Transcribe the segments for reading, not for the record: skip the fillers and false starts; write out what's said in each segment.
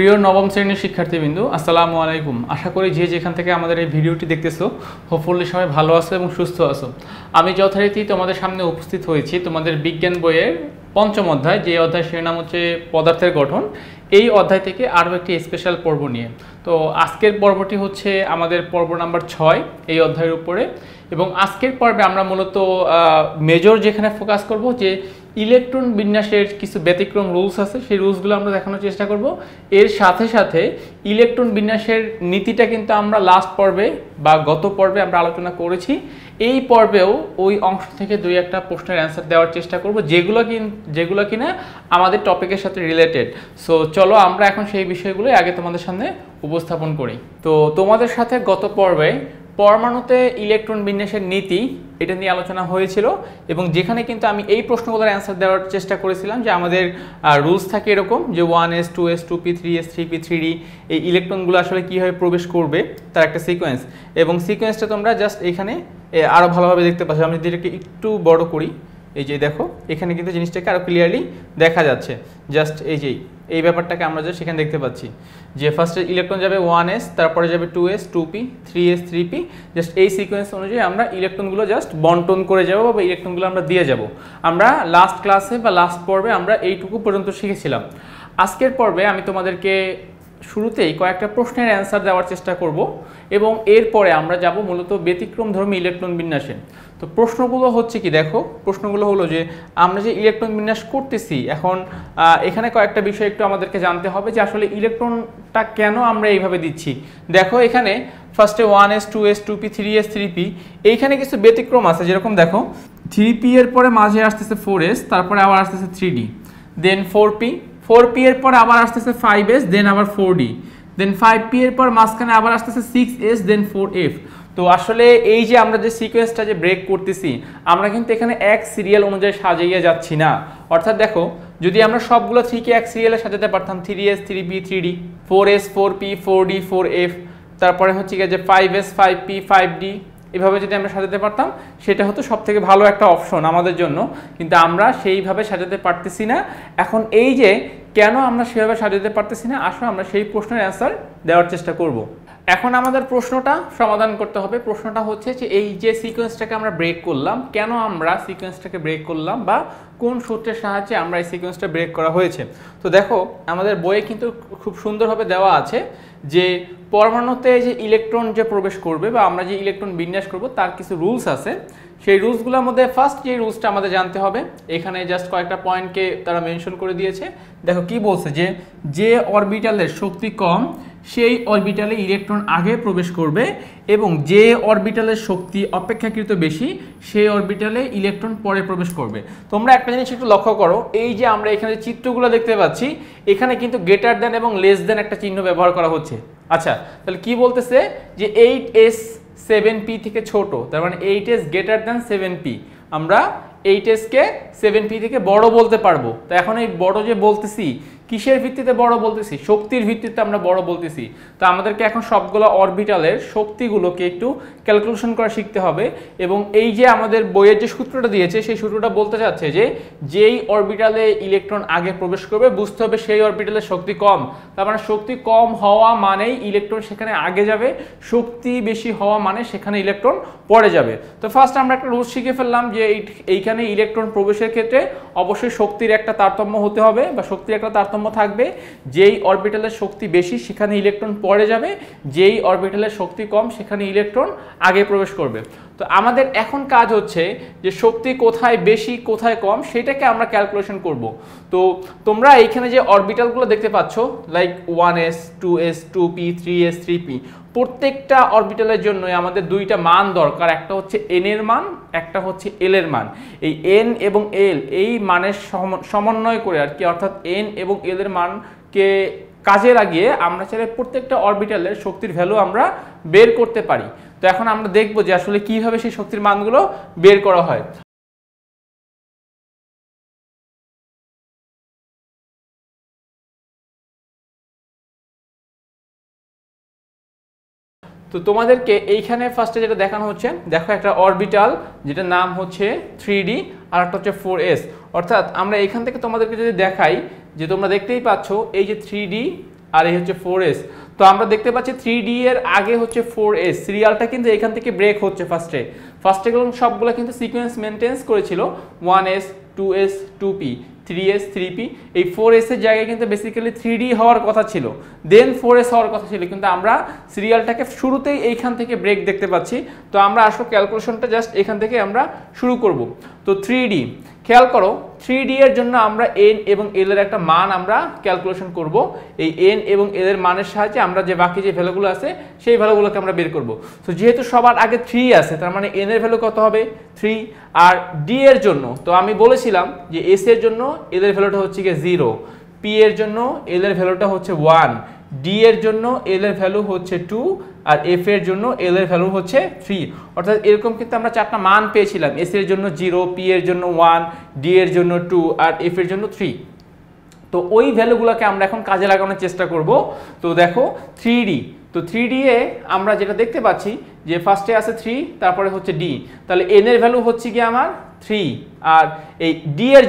প্রিয় নবম শ্রেণীর শিক্ষার্থীবৃন্দু, আসসালামু আলাইকুম। আশা করি যে যেখান থেকে আমাদের এই ভিডিওটি দেখতেছো হোপফুলি সবাই ভালো আছো এবং সুস্থ আছো। আমি যথারীতি তোমাদের সামনে উপস্থিত হয়েছি তোমাদের বিজ্ঞান বইয়ের পঞ্চম অধ্যায়, যে অধ্যায় শিরোনাম হচ্ছে পদার্থের গঠন। এই অধ্যায় থেকে আরও একটি স্পেশাল পর্ব নিয়ে। তো আজকের পর্বটি হচ্ছে আমাদের পর্ব নাম্বার 6 এই অধ্যায়ের উপরে। এবং আজকের পর্বে আমরা মূলত মেজর যেখানে ফোকাস করব যে ইলেকট্রন বিন্যাসের কিছু ব্যতিক্রম রুলস আছে, সেই রুলসগুলো আমরা দেখানোর চেষ্টা করব। এর সাথে সাথে ইলেকট্রন বিন্যাসের নীতিটা কিন্তু আমরা লাস্ট পর্বে বা গত পর্বে আমরা আলোচনা করেছি। এই পর্বেও ওই অংশ থেকে দুই একটা প্রশ্নের অ্যান্সার দেওয়ার চেষ্টা করব, যেগুলো কিনা আমাদের টপিকের সাথে রিলেটেড। সো চলো আমরা এখন সেই বিষয়গুলো আগে তোমাদের সামনে উপস্থাপন করি। তো তোমাদের সাথে গত পর্বে পরমাণুতে ইলেকট্রন বিন্যাসের নীতি এটা নিয়ে আলোচনা হয়েছিল, এবং যেখানে কিন্তু আমি এই প্রশ্নগুলোর অ্যান্সার দেওয়ার চেষ্টা করেছিলাম যে আমাদের রুলস থাকে এরকম যে 1s 2s 2p 3s 3p 3d এই ইলেকট্রনগুলো আসলে কীভাবে প্রবেশ করবে তার একটা সিকোয়েন্স, এবং সিকোয়েন্সটা তোমরা জাস্ট এখানে আরও ভালোভাবে দেখতে পাচ্ছ। আমি যদি এটাকে একটু বড় করি, এই যে দেখো এখানে কিন্তু জিনিসটাকে আরও ক্লিয়ারলি দেখা যাচ্ছে। জাস্ট এই ব্যাপারটাকে আমরা জাস্ট সেখানে দেখতে পাচ্ছি যে ফার্স্টে ইলেকট্রন যাবে 1s, তারপরে যাবে 2s 2p 3s 3p। Just এই সিকোয়েন্স অনুযায়ী আমরা ইলেকট্রনগুলো জাস্ট বন্টন করে যাব বা ইলেকট্রনগুলো আমরা দিয়ে যাব। আমরা লাস্ট ক্লাসে বা লাস্ট পর্বে আমরা এইটুকু পর্যন্ত শিখেছিলাম। আজকের পর্বে আমি তোমাদেরকে শুরুতেই কয়েকটা প্রশ্নের অ্যান্সার দেওয়ার চেষ্টা করব, এবং এরপরে আমরা যাব মূলত ব্যতিক্রমধর্মী ইলেকট্রন বিন্যাসে। তো প্রশ্নগুলো হচ্ছে কি, দেখো প্রশ্নগুলো হলো যে আমরা যে ইলেকট্রন বিন্যাস করতেছি এখন এখানে কয়েকটা বিষয় একটু আমাদেরকে জানতে হবে যে আসলে ইলেকট্রনটা কেন আমরা এইভাবে দিচ্ছি। দেখো এখানে ফার্স্টে 1s 2s 2p 3s 3p এইখানে কিছু ব্যতিক্রম আছে, যেরকম দেখো 3p এর পরে মাঝে আসতেছে 4s, তারপরে আবার আসতেছে 3d, দেন 4p এর পর আবার আসতেছে 5s, দেন আবার 4d, দেন 5p এর পর মাঝখানে আবার আসতেছে 6s, দেন 4f। তো আসলে এই যে আমরা যে সিকোয়েন্সটা যে ব্রেক করতেছি, আমরা কিন্তু এখানে এক সিরিয়াল অনুযায়ী সাজিয়ে যাচ্ছি না। অর্থাৎ দেখো যদি আমরা সবগুলো 3কে এক সিরিয়ালে সাজাতে পারতাম 3s 3p 3d 4s 4p 4d 4f, তারপরে হচ্ছে কি যে 5s 5p 5d, এভাবে যদি আমরা সাজাতে পারতাম সেটা হতো সব থেকে ভালো একটা অপশন আমাদের জন্য, কিন্তু আমরা সেইভাবে সাজাতে পারতেছি না। এখন এই যে কেন আমরা সেভাবে সাজাতে পারতেছি না, আসলে আমরা সেই প্রশ্নের অ্যান্সার দেওয়ার চেষ্টা করব। এখন আমাদের প্রশ্নটা সমাধান করতে হবে। প্রশ্নটা হচ্ছে যে এই যে সিকোয়েন্সটাকে আমরা ব্রেক করলাম, কেন আমরা সিকোয়েন্সটাকে ব্রেক করলাম বা কোন সূত্রের সাহায্যে আমরা এই সিকোয়েন্সটা ব্রেক করা হয়েছে। তো দেখো আমাদের বইয়ে কিন্তু খুব সুন্দরভাবে দেওয়া আছে যে পরমাণুতে যে ইলেকট্রন যে প্রবেশ করবে বা আমরা যে ইলেকট্রন বিন্যাস করব তার কিছু রুলস আছে। সেই রুলসগুলোর মধ্যে ফার্স্ট যে রুলসটা আমাদের জানতে হবে, এখানে জাস্ট কয়েকটা পয়েন্টকে তারা মেনশন করে দিয়েছে। দেখো কি বলছে যে অরবিটালের শক্তি কম সেই অরবিটালে ইলেকট্রন আগে প্রবেশ করবে, এবং যে অরবিটালের শক্তি অপেক্ষাকৃত বেশি সেই অরবিটালে ইলেকট্রন পরে প্রবেশ করবে। তোমরা একটা জিনিস একটু লক্ষ্য করো, এই যে আমরা এখানে চিত্রগুলো দেখতে পাচ্ছি এখানে কিন্তু গ্রেটার দেন এবং লেস দেন একটা চিহ্ন ব্যবহার করা হচ্ছে। আচ্ছা, তাহলে কি বলতেছে যে 8s 7p থেকে ছোট, তার মানে 8s গ্রেটার দেন 7p, আমরা 8s কে 7p থেকে বড় বলতে পারবো। তো এখন এই বড় যে বলতেছি কিসের ভিত্তিতে বড় বলতেছি, শক্তির ভিত্তিতে আমরা বড় বলতেছি। তো আমাদেরকে এখন সবগুলো অরবিটালের শক্তিগুলোকে একটু ক্যালকুলেশন করা শিখতে হবে, এবং এই যে আমাদের বইয়ের যে সূত্রটা দিয়েছে সেই সূত্রটা বলতে চাচ্ছে যে যেই অরবিটালে ইলেকট্রন আগে প্রবেশ করবে বুঝতে হবে সেই অরবিটালের শক্তি কম। তার মানে শক্তি কম হওয়া মানেই ইলেকট্রন সেখানে আগে যাবে, শক্তি বেশি হওয়া মানে সেখানে ইলেকট্রন পরে যাবে। তো ফার্স্ট আমরা একটা রুল শিখে ফেললাম যে এইখানে ইলেকট্রন প্রবেশের ক্ষেত্রে অবশ্যই শক্তির একটা তারতম্য হতে হবে বা শক্তির একটা তারতম্য থাকবে। যেই অরবিটালের শক্তি বেশি সেখানে ইলেকট্রন পরে যাবে, যেই অরবিটালের শক্তি কম সেখানে ইলেকট্রন আগে প্রবেশ করবে। তো আমাদের এখন কাজ হচ্ছে যে শক্তি কোথায় বেশি কোথায় কম সেটাকে আমরা ক্যালকুলেশন করব। তো তোমরা এইখানে যে অরবিটালগুলো দেখতে পাচ্ছ like 1s 2s 2p 3s 3p, প্রত্যেকটা অরবিটালের জন্য আমাদের দুইটা মান দরকার, একটা হচ্ছে n এর মান, একটা হচ্ছে l এর মান। এই n এবং l এই মানের সমন্বয় করে আর কি, অর্থাৎ n এবং l এর মানকে কাজে লাগিয়ে আমরা চাইলে প্রত্যেকটা অরবিটালের শক্তির ভ্যালু আমরা বের করতে পারি। তো এখন আমরা দেখব যে আসলে কিভাবে সেই শক্তির মানগুলো বের করা হয়। তো তোমাদেরকে এইখানে ফার্স্টে যেটা দেখানো হচ্ছে, দেখো একটা অরবিটাল যেটা নাম হচ্ছে 3d আর একটা হচ্ছে 4s। অর্থাৎ আমরা এখান থেকে তোমাদেরকে যদি দেখাই যে তোমরা দেখতেই পাচ্ছ এই যে 3d আর এই হচ্ছে 4s। তো আমরা দেখতে পাচ্ছি 3D এর আগে হচ্ছে 4s, সিরিয়ালটা কিন্তু এখান থেকে ব্রেক হচ্ছে ফার্স্টে গুলো সবগুলো কিন্তু সিকোয়েন্স মেনটেন্স করেছিল 1s 2s 2p 3s 3p, এই 4s এর জায়গায় কিন্তু বেসিক্যালি 3D হওয়ার কথা ছিল, দেন 4s হওয়ার কথা ছিল, কিন্তু আমরা সিরিয়ালটাকে শুরুতেই এইখান থেকে ব্রেক দেখতে পাচ্ছি। তো আমরা আসলে ক্যালকুলেশনটা জাস্ট এখান থেকে আমরা শুরু করব। তো 3D খেয়াল করো, 3D এর জন্য আমরা n এবং l এর একটা মান আমরা ক্যালকুলেশন করব। এই n এবং l এর মানের সাহায্যে আমরা যে বাকি যে ভ্যালুগুলো আছে সেই ভ্যালুগুলোকে আমরা বের করব। তো যেহেতু সবার আগে 3 আছে, তার মানে n এর ভ্যালু কত হবে 3। আর d এর জন্য তো আমি বলেছিলাম যে s এর জন্য l এর ভ্যালুটা হচ্ছে গিয়ে 0, p এর জন্য l এর ভ্যালুটা হচ্ছে 1, d এর জন্য l এর ভ্যালু হচ্ছে 2, আর f এর জন্য l এর ভ্যালু হচ্ছে 3। অর্থাৎ এরকম কিন্তু আমরা চারটা মান পেয়েছিলাম, s এর জন্য 0, p এর জন্য 1, d এর জন্য 2 আর f এর জন্য 3। তো ওই ভ্যালুগুলোকে আমরা এখন কাজে লাগানোর চেষ্টা করব। তো দেখো 3D, তো 3D এ আমরা যেটা দেখতে পাচ্ছি যে ফার্স্টে আছে 3, তারপরে হচ্ছে d, তাহলে n এর ভ্যালু হচ্ছে কি আমার 3, আর এই d এর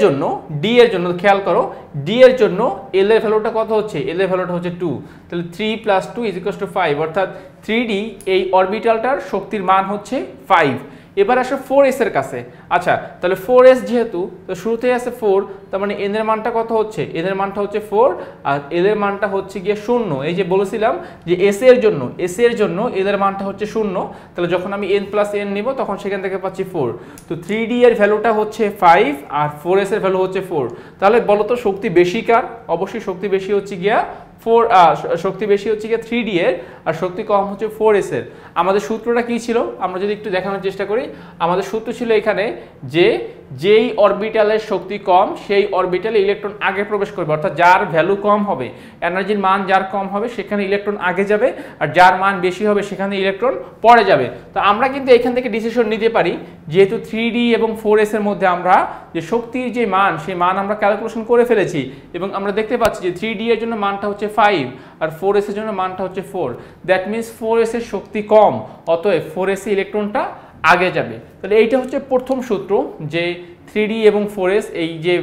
জন্য খেয়াল করো d এর জন্য l এর ভ্যালুটা কত হচ্ছে, l এর ভ্যালুটা হচ্ছে 2, তাহলে 3 + 2 = 5, অর্থাৎ 3D এই অরবিটালটার শক্তির মান হচ্ছে 5। এবার আসো 4s এর কাছে। আচ্ছা, তাহলে 4s যেহেতু, তো শুরুতেই আছে 4, তার মানে n এর মানটা কত হচ্ছে, n এর মানটা হচ্ছে 4, আর l এর মানটা হচ্ছে গিয়ে 0। এই যে বলেছিলাম যে s এর জন্য l এর মানটা হচ্ছে 0, তাহলে যখন আমি n + n নিব তখন সেখান থেকে পাচ্ছি 4। তো 3D এর ভ্যালুটা হচ্ছে 5 আর 4s এর ভ্যালু হচ্ছে 4। তাহলে বলো তো শক্তি বেশি কার? অবশ্যই শক্তি বেশি হচ্ছে গিয়া শক্তি বেশি হচ্ছে গিয়ে 3D এর, আর শক্তি কম হচ্ছে 4s এর। আমাদের সূত্রটা কি ছিল আমরা যদি একটু দেখানোর চেষ্টা করি, আমাদের সূত্র ছিল এখানে যে যেই অরবিটালের শক্তি কম সেই অরবিটালে ইলেকট্রন আগে প্রবেশ করবে, অর্থাৎ যার ভ্যালু কম হবে, এনার্জির মান যার কম হবে সেখানে ইলেকট্রন আগে যাবে, আর যার মান বেশি হবে সেখানে ইলেকট্রন পরে যাবে। তো আমরা কিন্তু এখান থেকে ডিসিশন নিতে পারি, যেহেতু 3D এবং 4s এর মধ্যে আমরা যে শক্তির যে মান সেই মান আমরা ক্যালকুলেশন করে ফেলেছি, এবং আমরা দেখতে পাচ্ছি যে 3D এর জন্য মানটা হচ্ছে 5 আর 4s এর জন্য মানটা হচ্ছে 4, দ্যাট মিনস 4s এর শক্তি কম, অতএব 4s এ ইলেকট্রনটা আগে যাবে। তাহলে এইটা হচ্ছে প্রথম সূত্র, যে 3D এবং 4s এই যে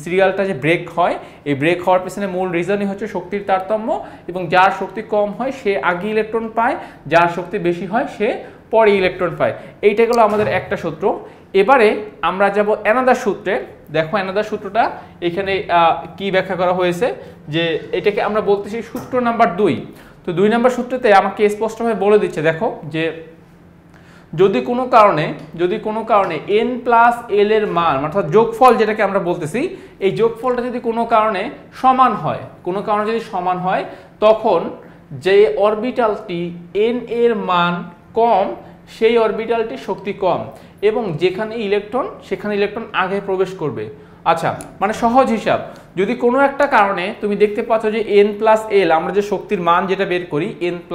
সিরিয়ালটা যে ব্রেক হয়, এই ব্রেক হওয়ার পেছনে মূল রিজনই হচ্ছে শক্তির তারতম্য, এবং যার শক্তি কম হয় সে আগে ইলেকট্রন পায়, যার শক্তি বেশি হয় সে পরে ইলেকট্রন পায়। এইটা গেল আমাদের একটা সূত্র। এবারে আমরা যাব অ্যানাদার সূত্রে। দেখো অ্যানাদার সূত্রটা এখানে কি ব্যাখ্যা করা হয়েছে, যে এটাকে আমরা বলতেছি সূত্র নাম্বার 2। তো 2 নম্বর সূত্রতে আমাকে স্পষ্টভাবে বলে দিচ্ছে, দেখো যে যদি কোনো কারণে n + l এর মান, অর্থাৎ যোগফল যেটাকে আমরা বলতেছি, এই যোগফলটা যদি কোনো কারণে সমান হয়, তখন যে অরবিটালটি n এর মান কম সেই অরবিটালটির শক্তি কম, এবং যেখানে ইলেকট্রন সেখানে ইলেকট্রন আগে প্রবেশ করবে। আচ্ছা, মানে সহজ হিসাব, যদি কোনো একটা কারণে তুমি দেখতে পাচ্ছ যে n + l, আমরা যে শক্তির মান যেটা বের করি n +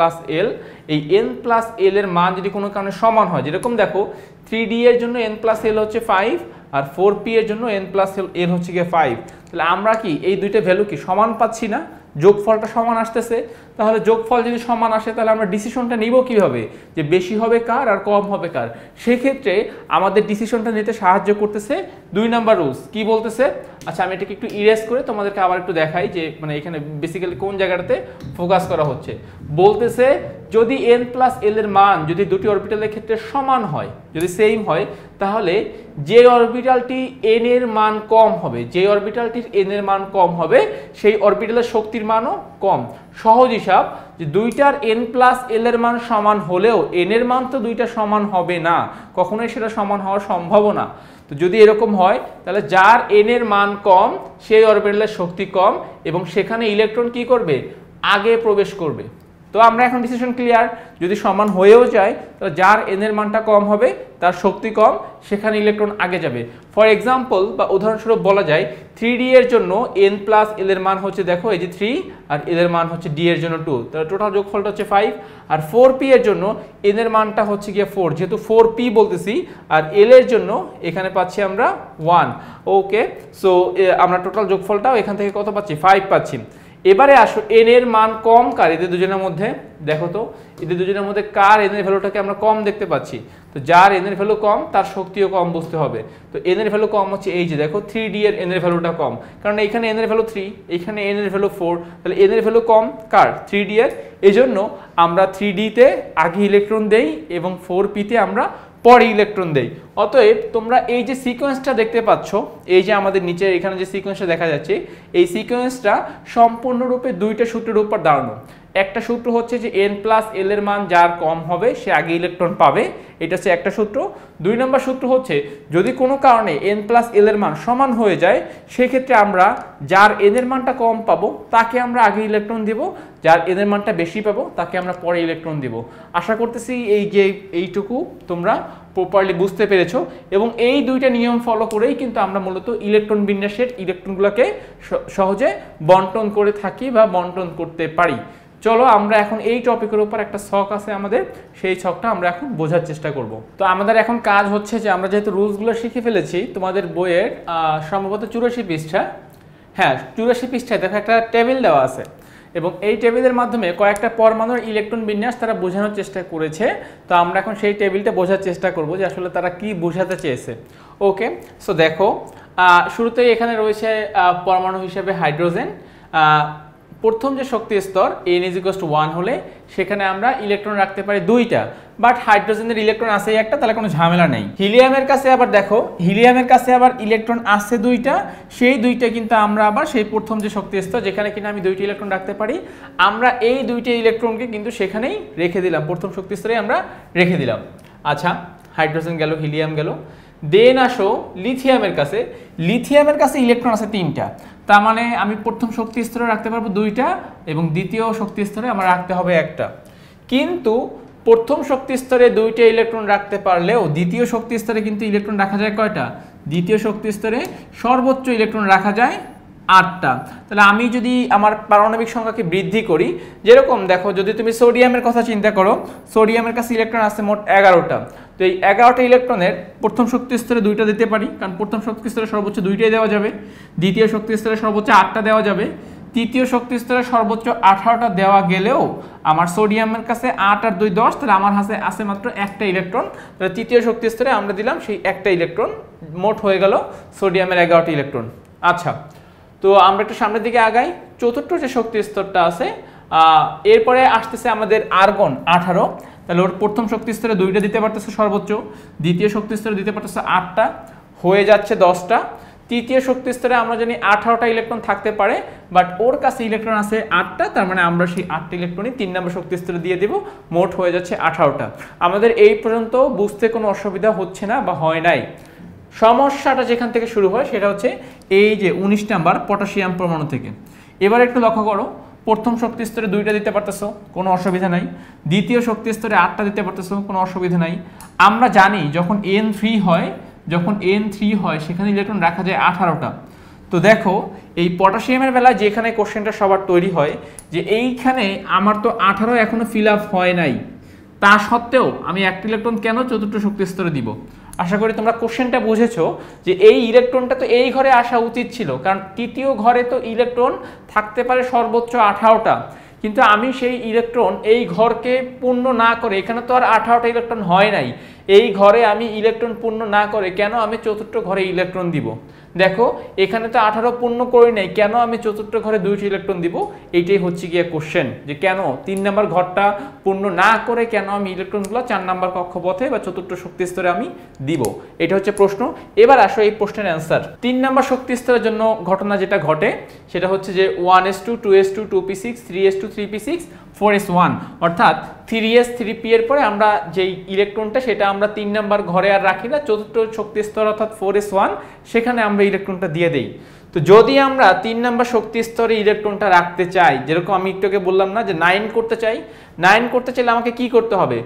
l, এই n + l এর মান যদি কোনো কারণে সমান হয়, যেরকম দেখো 3D এর জন্য n + l হচ্ছে 5 আর 4p এর জন্য n + l হচ্ছে গিয়ে 5, তাহলে আমরা কি এই দুইটা ভ্যালু কি সমান পাচ্ছি না? যোগফলটা সমান আসতেছে। তাহলে যোগফল যদি সমান আসে তাহলে আমরা ডিসিশনটা নিব কিভাবে, যে বেশি হবে কার আর কম হবে কার? সেক্ষেত্রে আমাদের ডিসিশনটা নিতে সাহায্য করতেছে 2 নাম্বার রুলস। কি বলতেছে? আচ্ছা, আমি এটাকে একটু ইরেজ করে তোমাদেরকে আবার একটু দেখাই যে মানে এখানে বেসিক্যালি কোন জায়গাটাতে ফোকাস করা হচ্ছে। বলতেছে যদি n + l এর মান যদি দুটি অরবিটালের ক্ষেত্রে সমান হয়, যদি সেম হয়, তাহলে যে অরবিটালটি n এর মান কম হবে, যে অরবিটালটির n এর মান কম হবে সেই অরবিটালের শক্তির মানও কম। সহজ হিসাব, যে দুইটার n + l এর মান সমান হলেও n এর মান তো দুইটা সমান হবে না, কখনোই সেটা সমান হওয়ার সম্ভব না। তো যদি এরকম হয় তাহলে যার n এর মান কম সেই অরবিটালের শক্তি কম, এবং সেখানে ইলেকট্রন কি করবে? আগে প্রবেশ করবে। তো আমরা এখন ডিসিশন ক্লিয়ার, যদি সমান হয়েও যায় তাহলে যার n এর মানটা কম হবে তার শক্তি কম, সেখানে ইলেকট্রন আগে যাবে। ফর এক্সাম্পল বা উদাহরণস্বরূপ বলা যায় 3D এর জন্য n + l এর মান হচ্ছে, দেখো এই যে 3, আর l এর মান হচ্ছে d এর জন্য 2, তাহলে টোটাল যোগফলটা হচ্ছে 5। আর 4p এর জন্য n এর মানটা হচ্ছে গিয়ে 4, যেহেতু 4p বলতেছি, আর l এর জন্য এখানে পাচ্ছি আমরা 1। ওকে, সো আমরা টোটাল যোগফলটাও এখান থেকে কত পাচ্ছি? 5 পাচ্ছি। এবারে আসো এন এর মান কম কার এদের দুজনের মধ্যে, দেখো তো এদের দুজনের মধ্যে কার এন এর ভ্যালুটাকে আমরা কম দেখতে পাচ্ছি। তো যার এন এর ভ্যালু কম তার শক্তিও কম বুঝতে হবে। তো এন এর ভ্যালু কম হচ্ছে এই যে দেখো 3D এর এন এর ভ্যালুটা কম, কারণ এখানে এন এর ভ্যালু 3, এখানে এন এর ভ্যালু 4, তাহলে এন এর ভ্যালু কম কার 3D এর। এজন্য আমরা 3D তে আগে ইলেকট্রন দেই এবং 4p তে আমরা পরে ইলেকট্রন দেই। অতএব তোমরা এই যে সিকোয়েন্সটা দেখতে পাচ্ছ, এই যে আমাদের নিচে এখানে যে সিকোয়েন্সটা দেখা যাচ্ছে, এই সিকোয়েন্সটা সম্পূর্ণরূপে দুইটা সূত্রের উপর দাঁড়ানো। একটা সূত্র হচ্ছে যে n প্লাস l এর মান যার কম হবে সে আগে ইলেকট্রন পাবে, এটা হচ্ছে একটা সূত্র। 2 নম্বর সূত্র হচ্ছে যদি কোনো কারণে n প্লাস l এর মান সমান হয়ে যায় সেক্ষেত্রে আমরা যার n এর মানটা কম পাবো তাকে আমরা আগে ইলেকট্রন দিব, যার n এর মানটা বেশি পাবো তাকে আমরা পরে ইলেকট্রন দিব। আশা করতেছি এই যে এইটুকু তোমরা প্রপারলি বুঝতে পেরেছো, এবং এই দুইটা নিয়ম ফলো করেই কিন্তু আমরা মূলত ইলেকট্রন বিন্যাসের ইলেকট্রনগুলোকে সহজে বন্টন করে থাকি বা বন্টন করতে পারি। চলো আমরা এখন এই টপিকের উপর একটা ছক আছে আমাদের, সেই ছকটা আমরা এখন বোঝার চেষ্টা করব। তো আমাদের এখন কাজ হচ্ছে যে আমরা যেহেতু রুলসগুলো শিখে ফেলেছি, তোমাদের বইয়ের সম্ভবত 84 পৃষ্ঠা, হ্যাঁ 84 পৃষ্ঠায় দেখো একটা টেবিল দেওয়া আছে, এবং এই টেবিলের মাধ্যমে কয়েকটা পরমাণুর ইলেকট্রন বিন্যাস তারা বোঝানোর চেষ্টা করেছে। তো আমরা এখন সেই টেবিলটা বোঝার চেষ্টা করব যে আসলে তারা কি বোঝাতে চেয়েছে। ওকে, সো দেখো শুরুতেই এখানে রয়েছে পরমাণু হিসেবে হাইড্রোজেন। প্রথম যে শক্তি স্তর n = 1 হলে সেখানে আমরা ইলেকট্রন রাখতে পারি 2টা, বাট হাইড্রোজেনের ইলেকট্রন আছে একটা, তাহলে কোনো ঝামেলা নেই। হিলিয়ামের কাছে আবার দেখো, হিলিয়ামের কাছে আবার ইলেকট্রন আছে 2টা, সেই 2টা কিন্তু আমরা আবার সেই প্রথম যে শক্তি স্তর যেখানে কিনা আমি 2টি ইলেকট্রন রাখতে পারি, আমরা এই 2টি ইলেকট্রনকে কিন্তু সেখানেই রেখে দিলাম, প্রথম শক্তি স্তরে আমরা রেখে দিলাম। আচ্ছা, হাইড্রোজেন গেল, হিলিয়াম গেল। দেন আসো লিথিয়ামের কাছে, লিথিয়ামের কাছে ইলেকট্রন আছে 3টা, তার মানে আমি প্রথম শক্তি স্তরে রাখতে পারবো 2টা এবং দ্বিতীয় শক্তি স্তরে আমার রাখতে হবে একটা। কিন্তু প্রথম শক্তি স্তরে 2টা ইলেকট্রন রাখতে পারলেও দ্বিতীয় শক্তি স্তরে কিন্তু ইলেকট্রন রাখা যায় কয়টা? দ্বিতীয় শক্তি স্তরে সর্বোচ্চ ইলেকট্রন রাখা যায় 8টা। তাহলে আমি যদি আমার পারমাণবিক সংখ্যাকে বৃদ্ধি করি, যেরকম দেখো যদি তুমি সোডিয়ামের কথা চিন্তা করো, সোডিয়ামের কাছে ইলেকট্রন আছে মোট 11টা। তো এই 11টা ইলেকট্রনের প্রথম শক্তি স্তরে 2টা দিতে পারি, কারণ প্রথম শক্তি স্তরে সর্বোচ্চ 2টাই দেওয়া যাবে, দ্বিতীয় শক্তি স্তরে সর্বোচ্চ 8টা দেওয়া যাবে, তৃতীয় শক্তি স্তরে সর্বোচ্চ 18টা দেওয়া গেলেও আমার সোডিয়ামের কাছে 8 আর 2 10, তাহলে আমার কাছে আছে মাত্র একটা ইলেকট্রন। তাহলে তৃতীয় শক্তি স্তরে আমরা দিলাম সেই একটা ইলেকট্রন, মোট হয়ে গেল সোডিয়ামের 11টি ইলেকট্রন। আচ্ছা, তো আমরা একটু সামনের দিকে আগাই। চতুর্থ যে শক্তি স্তরটা আছে, এরপরে আসতেছে আমাদের আর্গন 18, তাহলে ওর প্রথম শক্তি স্তরে 2টা দিতে পারতেছে সর্বোচ্চ, দ্বিতীয় শক্তি স্তরে দিতে পারতেছে 8টা, হয়ে যাচ্ছে 10টা। তৃতীয় শক্তি স্তরে আমরা জানি 18টা ইলেকট্রন থাকতে পারে, বাট ওর কাছে ইলেকট্রন আছে 8টা, তার মানে আমরা সেই 8টা ইলেকট্রনই 3 নম্বর শক্তি স্তরে দিয়ে দেব, মোট হয়ে যাচ্ছে 18টা। আমাদের এই পর্যন্ত বুঝতে কোনো অসুবিধা হচ্ছে না বা হয় নাই। সমস্যাটা যেখান থেকে শুরু হয় সেটা হচ্ছে এই যে 19 নাম্বার পটাশিয়াম পরমাণু থেকে। এবার একটু লক্ষ্য করো, প্রথম শক্তি স্তরে 2টা দিতে পারতেছো, কোনো অসুবিধা নাই, দ্বিতীয় শক্তি স্তরে 8টা দিতে পারতেছো, কোনো অসুবিধা নাই। আমরা জানি যখন N3 হয়, যখন N3 হয় সেখানে ইলেকট্রন রাখা যায় 18টা। তো দেখো এই পটাশিয়ামের বেলায় যেখানে কোশ্চেনটা সবার তৈরি হয় যে এইখানে আমার তো 18 এখনো ফিল আপ হয় নাই, তা সত্ত্বেও আমি একটা ইলেকট্রন কেন চতুর্থ শক্তি স্তরে দিব? আশা করি তোমরা কোশ্চেনটা বুঝেছো যে এই ইলেকট্রনটা তো এই ঘরে আসা উচিত ছিল, কারণ তৃতীয় ঘরে তো ইলেকট্রন থাকতে পারে সর্বোচ্চ 18টা, কিন্তু আমি সেই ইলেকট্রন এই ঘরকে পূর্ণ না করে, এখানে তো আর 18টা ইলেকট্রন হয় নাই, এই ঘরে আমি ইলেকট্রন পূর্ণ না করে কেন আমি চতুর্থ ঘরে ইলেকট্রন দিব? দেখো এখানে তো 18 পূর্ণ করে নাই, কেন আমি চতুর্থ ঘরে 2টি ইলেকট্রন দিব? এইটাই হচ্ছে গিয়ে কোশ্চেন, যে কেন 3 নম্বর ঘরটা পূর্ণ না করে কেন আমি ইলেকট্রনগুলো 4 নম্বর কক্ষপথে বা চতুর্থ শক্তি স্তরে আমি দিব, এটা হচ্ছে প্রশ্ন। এবার আসো এই প্রশ্নের অ্যান্সার। 3 নম্বর শক্তি স্তরের জন্য ঘটনা যেটা ঘটে সেটা হচ্ছে যে 1s2 2s2 2p6 3s2 3p6 4s1, অর্থাৎ 3s 3p এর পরে আমরা যেই ইলেকট্রনটা সেটা আমরা 3 নম্বর ঘরে আর রাখি না, চতুর্থ শক্তি স্তর অর্থাৎ 4s1 সেখানে আমরা ইলেকট্রনটা দিয়ে দেই। তো যদি আমরা 3 নম্বর শক্তি স্তরে ইলেকট্রনটা রাখতে চাই, যেরকম আমি একটু আগে বললাম না যে 9 করতে চাই, 9 করতে চাইলে আমাকে কি করতে হবে?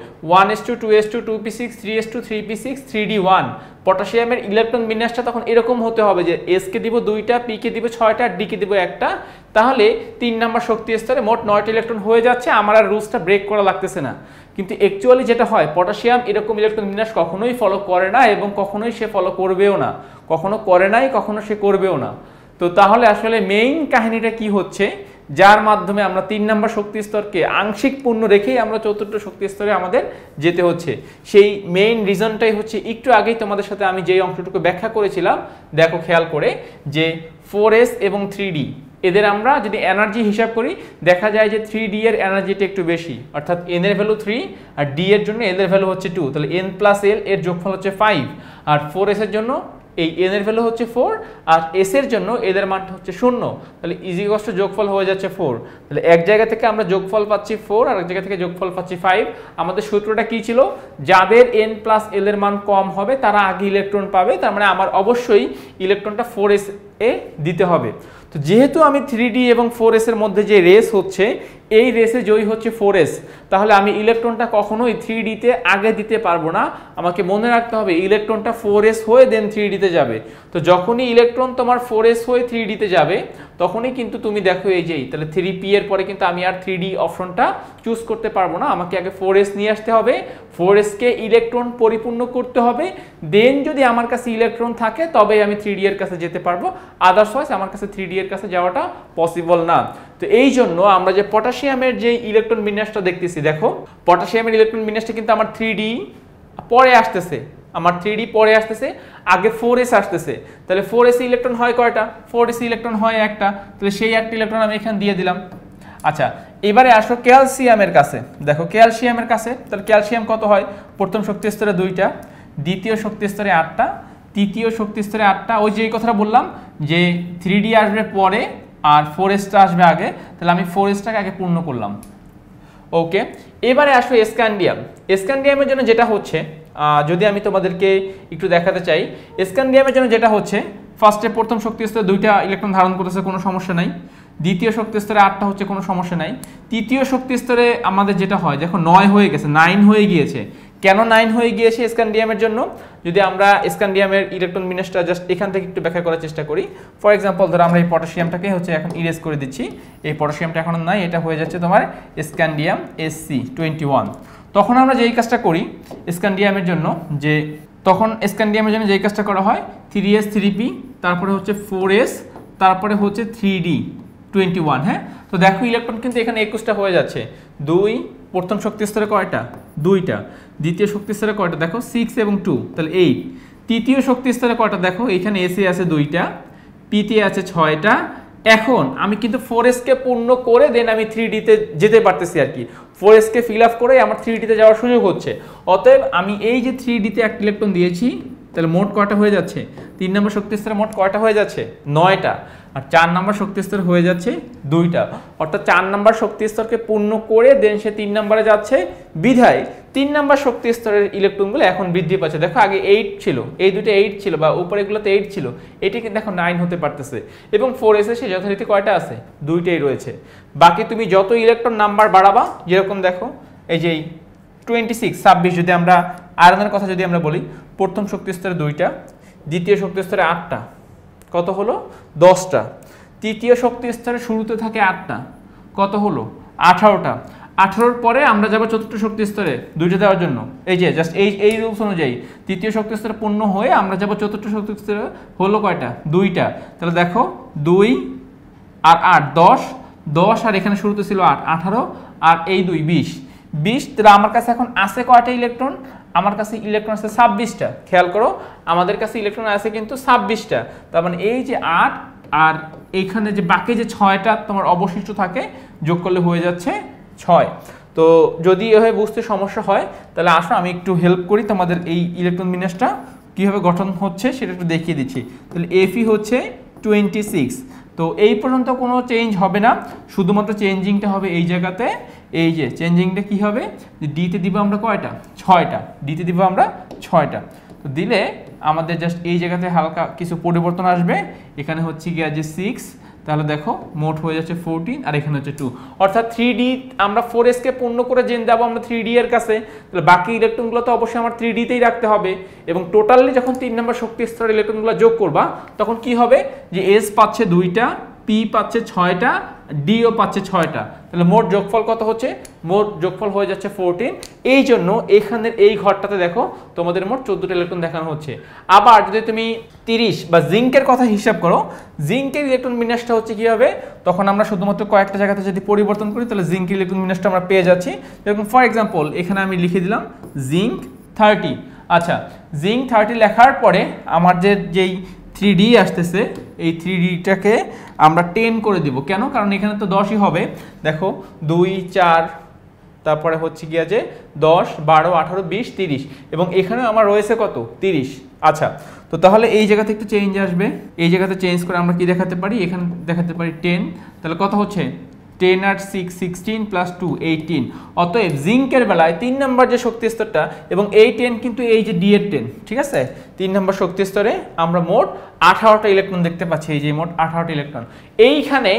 1s2 2s2 2p6 3s2 3p6 3d1। পটাশিয়ামের ইলেকট্রন বিন্যাসটা তখন এরকম হতে হবে যে s কে দিব 2টা, p কে দিব 6টা, d কে দিব 1টা, তাহলে 3 নম্বর শক্তি স্তরে মোট 9টা ইলেকট্রন হয়ে যাচ্ছে, আমার আর রুলসটা ব্রেক করা লাগতেছে না। কিন্তু অ্যাকচুয়ালি যেটা হয়, পটাশিয়াম এরকম ইলেকট্রন বিন্যাস কখনোই ফলো করে না এবং কখনোই সে ফলো করবেও না, কখনো করে নাই, কখনো সে করবেও না। তো তাহলে আসলে মেইন কাহিনীটা কি হচ্ছে যার মাধ্যমে আমরা 3 নম্বর শক্তি স্তরকে আংশিক পূর্ণ রেখেই আমরা চতুর্থ শক্তি স্তরে আমাদের যেতে হচ্ছে। সেই মেইন রিজনটাই হচ্ছে একটু আগেই তোমাদের সাথে আমি যেই অংশটুকু ব্যাখ্যা করেছিলাম, দেখো খেয়াল করে যে 4s এবং 3d এদের আমরা যদি এনার্জি হিসাব করি দেখা যায় যে 3d এর এনার্জিটা একটু বেশি, অর্থাৎ n এর ভ্যালু 3 আর d এর জন্য l এর ভ্যালু হচ্ছে 2, তাহলে n প্লাস l এর যোগফল হচ্ছে 5। আর 4s এর জন্য এই n এর ভ্যালু হচ্ছে 4 আর s এর জন্য এদের মান হচ্ছে 0, তাহলে ইজিকস্ট যোগফল হয়ে যাচ্ছে 4। তাহলে এক জায়গা থেকে আমরা যোগফল পাচ্ছি 4 আর এক জায়গা থেকে যোগফল পাচ্ছি 5। আমাদের সূত্রটা কি ছিল, যাদের n প্লাস l এর মান কম হবে তারা আগে ইলেকট্রন পাবে, তার মানে আমার অবশ্যই ইলেকট্রনটা 4s এ দিতে হবে। তো যেহেতু আমি 3d এবং 4s এর মধ্যে যে রেস হচ্ছে এই রেসে জয়ী হচ্ছে 4s, তাহলে আমি ইলেকট্রনটা কখনোই 3d তে আগে দিতে পারবো না। আমাকে মনে রাখতে হবে ইলেকট্রনটা 4s হয়ে দেন 3d তে যাবে। তো যখনই ইলেকট্রন তোমার 4s হয়ে 3d তে যাবে তখনই কিন্তু তুমি দেখো এই যেই তাহলে 3p এর পরে কিন্তু আমি আর 3d অপশনটা চুজ করতে পারবো না, আমাকে আগে 4s নিয়ে আসতে হবে, 4s কে ইলেকট্রন পরিপূর্ণ করতে হবে, দেন যদি আমার কাছে ইলেকট্রন থাকে তবে আমি 3d এর কাছে যেতে পারবো, আদারওয়াইজ আমার কাছে 3d এর কাছে যাওয়াটা পসিবল না। তো এই জন্য আমরা যে পটাশিয়ামের যে ইলেকট্রন বিন্যাসটা দেখতেছি, দেখো পটাশিয়ামের ইলেকট্রন বিন্যাসটা কিন্তু আমার 3d পরে আসতেছে, আমার 3d পরে আসতেছে, আগে 4s আসতেছে। তাহলে 4s ইলেকট্রন হয় কয়টা, 4s ইলেকট্রন হয় একটা, তাহলে সেই একটা ইলেকট্রন আমি এখানে দিয়ে দিলাম। আচ্ছা এবারে আসো ক্যালসিয়ামের কাছে, দেখো ক্যালসিয়ামের কাছে তাহলে ক্যালসিয়াম কত হয়, প্রথম শক্তি স্তরে 2টা, দ্বিতীয় শক্তি স্তরে 8টা, তৃতীয় শক্তি স্তরে 8টা। ওই যে এই কথাটা বললাম যে 3d আসবে পরে আর 4sটা আসবে আগে, তাহলে আমি 4sটাকে আগে পূর্ণ করলাম। ওকে, এবারে আসো স্ক্যান্ডিয়াম। স্ক্যান্ডিয়ামের জন্য যেটা হচ্ছে, যদি আমি তোমাদেরকে একটু দেখাতে চাই, স্ক্যান্ডিয়ামের জন্য যেটা হচ্ছে ফার্স্টে প্রথম শক্তি স্তরে 2টা ইলেকট্রন ধারণ করতেছে, কোনো সমস্যা নাই, দ্বিতীয় শক্তি স্তরে 8টা হচ্ছে, কোনো সমস্যা নাই, তৃতীয় শক্তি স্তরে আমাদের যেটা হয় দেখো 9 হয়ে গেছে, 9 হয়ে গিয়েছে। কেন 9 হয়ে গিয়েছে স্ক্যান্ডিয়ামের জন্য, যদি আমরা স্ক্যান্ডিয়ামের ইলেকট্রন বিন্যাসটা জাস্ট এখান থেকে একটু ব্যাখ্যা করার চেষ্টা করি। ফর এক্সাম্পল ধরো আমরা এই পটাশিয়ামটাকে হচ্ছে এখন ইরেজ করে দিচ্ছি, এই পটাশিয়ামটা এখন নাই, এটা হয়ে যাচ্ছে তোমার স্ক্যান্ডিয়াম Sc21। তখন আমরা যেই কাজটা করি স্ক্যান্ডিয়ামের জন্য, যে তখন স্ক্যান্ডিয়ামের জন্য যেই কাজটা করা হয় 3s 3p তারপরে হচ্ছে 4s তারপরে হচ্ছে 3d21। হ্যাঁ, তো দেখো ইলেকট্রন কিন্তু এখানে 21টা হয়ে যাচ্ছে। 2 প্রথম শক্তি স্তরে কয়টা, 2টা, দ্বিতীয় শক্তি স্তরে কয়টা দেখো 6 এবং 2 তাহলে 8, তৃতীয় শক্তি স্তরে কয়টা দেখো এখানে এসে আছে 2টা, পিতে আছে 6টা। এখন আমি কিন্তু 4s কে পূর্ণ করে দেন আমি 3d তে যেতে পারতেছি আর কি, 4s কে ফিল আপ করে আমার 3d তে যাওয়ার সুযোগ হচ্ছে। অতএব আমি এই যে 3d তে একটা ইলেকট্রন দিয়েছি, তাহলে মোট কয়টা হয়ে যাচ্ছে, 3 নম্বর শক্তি স্তরে মোট কয়টা হয়ে যাচ্ছে, 9টা, আর 4 নম্বর শক্তি স্তর হয়ে যাচ্ছে 2টা, অর্থাৎ 4 নম্বর শক্তি স্তরকে পূর্ণ করে দেন সে 3 নম্বরে যাচ্ছে, বিধায় 3 নম্বর শক্তি স্তরের ইলেকট্রনগুলো এখন বৃদ্ধি পাচ্ছে। দেখো আগে 8 ছিল, এই দুটো 8 ছিল বা উপরেগুলোতে 8 ছিল, এটি কিন্তু এখন 9 হতে পারতেছে, এবং 4s এ যথারীতি কয়টা আছে, 2টাই রয়েছে। বাকি তুমি যত ইলেকট্রন নাম্বার বাড়াবা, যেরকম দেখো এই যে 26 যদি আমরা আয়রনের কথা যদি আমরা বলি, প্রথম শক্তি স্তরে 2টা, দ্বিতীয় শক্তি স্তরে 8টা, কত হলো 10টা, তৃতীয় শক্তি স্তরে শুরুতে থাকে 8টা, কত হলো 18টা, 18র পরে আমরা যাব চতুর্থ শক্তি স্তরে 2টা দেওয়ার জন্য, এই যে জাস্ট এই রুলস অনুযায়ী তৃতীয় শক্তি স্তরে পূর্ণ হয়ে আমরা যাব চতুর্থ শক্তি স্তরে, হলো কয়টা 2টা, তাহলে দেখো 2 আর 8 10 আর এখানে শুরুতে ছিল 8 18 আর এই 2 20, তাহলে আমার কাছে এখন আছে কয়টা ইলেকট্রন, আমার কাছে ইলেকট্রন আছে 26টা। খেয়াল করো আমাদের কাছে ইলেকট্রন আছে কিন্তু 26টা, তার মানে এই যে 8 আর এইখানে যে বাকি যে 6টা তোমার অবশিষ্ট থাকে যোগ করলে হয়ে যাচ্ছে 6। তো যদি এভাবে বুঝতে সমস্যা হয় তাহলে আসো আমি একটু হেল্প করি, তোমাদের এই ইলেকট্রন বিন্যাসটা কীভাবে গঠন হচ্ছে সেটা একটু দেখিয়ে দিচ্ছি। তাহলে Fe হচ্ছে 26, তো এই পর্যন্ত কোনো চেঞ্জ হবে না, শুধুমাত্র চেঞ্জিংটা হবে এই জায়গাতে, এই যে চেঞ্জিংটা কি হবে, ডিতে দিব আমরা কয়টা 6টা, ডিতে দিব আমরা 6টা, তো দিলে আমাদের জাস্ট এই জায়গাতে হালকা কিছু পরিবর্তন আসবে, এখানে হচ্ছে গিয়ে যে 6, তাহলে দেখো মোট হয়ে যাচ্ছে 14 আর এখানে হচ্ছে 2, অর্থাৎ 3d আমরা 4s কে পূর্ণ করে জেন যাবো আমরা 3d এর কাছে, তাহলে বাকি ইলেকট্রনগুলো তো অবশ্যই আমার 3d তেই রাখতে হবে, এবং টোটালি যখন 3 নম্বর শক্তি স্তরের ইলেকট্রনগুলো যোগ করবা তখন কি হবে যে s পাচ্ছে 2টা, পি পাচ্ছে 6টা, ডিও পাচ্ছে 6টা, তাহলে মোট যোগফল কত হচ্ছে? মোট যোগফল হয়ে যাচ্ছে 14। এই জন্য এখানের এই ঘরটাতে দেখো তোমাদের মোট 14টা ইলেকট্রন দেখানো হচ্ছে। আবার যদি তুমি 30 বা জিঙ্কের কথা হিসাব করো, জিঙ্কের ইলেকট্রন বিন্যাসটা হচ্ছে কি হবে, তখন আমরা শুধুমাত্র কয়েকটা জায়গাতে যদি পরিবর্তন করি তাহলে জিঙ্কের ইলেকট্রন বিন্যাসটা আমরা পেয়ে যাচ্ছি। যেরকম ফর এক্সাম্পল এখানে আমি লিখে দিলাম জিঙ্ক 30। আচ্ছা, জিঙ্ক 30 লেখার পরে আমার যেই 3D আসতেছে, এই 3Dটাকে আমরা 10 করে দিব। কেন? কারণ এখানে তো 10ই হবে। দেখো 2 4, তারপরে হচ্ছে গিয়া যে 10 12 18 20 30, এবং এখানে আমার রয়েছে কত? 30। আচ্ছা, তো তাহলে এই জায়গাতে একটু চেঞ্জ আসবে, এই জায়গাতে চেঞ্জ করে আমরা কি দেখাতে পারি? এখানে দেখাতে পারি 10। তাহলে কত হচ্ছে? 10 আর 6 16 প্লাস 2 18। অতএব জিঙ্কের বেলায় 3 নম্বর যে শক্তি স্তরটা, এবং এই 10 কিন্তু এই যে ডি এর 10, ঠিক আছে? 3 নম্বর শক্তি স্তরে আমরা মোট 18টা ইলেকট্রন দেখতে পাচ্ছি, এই যে মোট 18টা ইলেকট্রন। এইখানে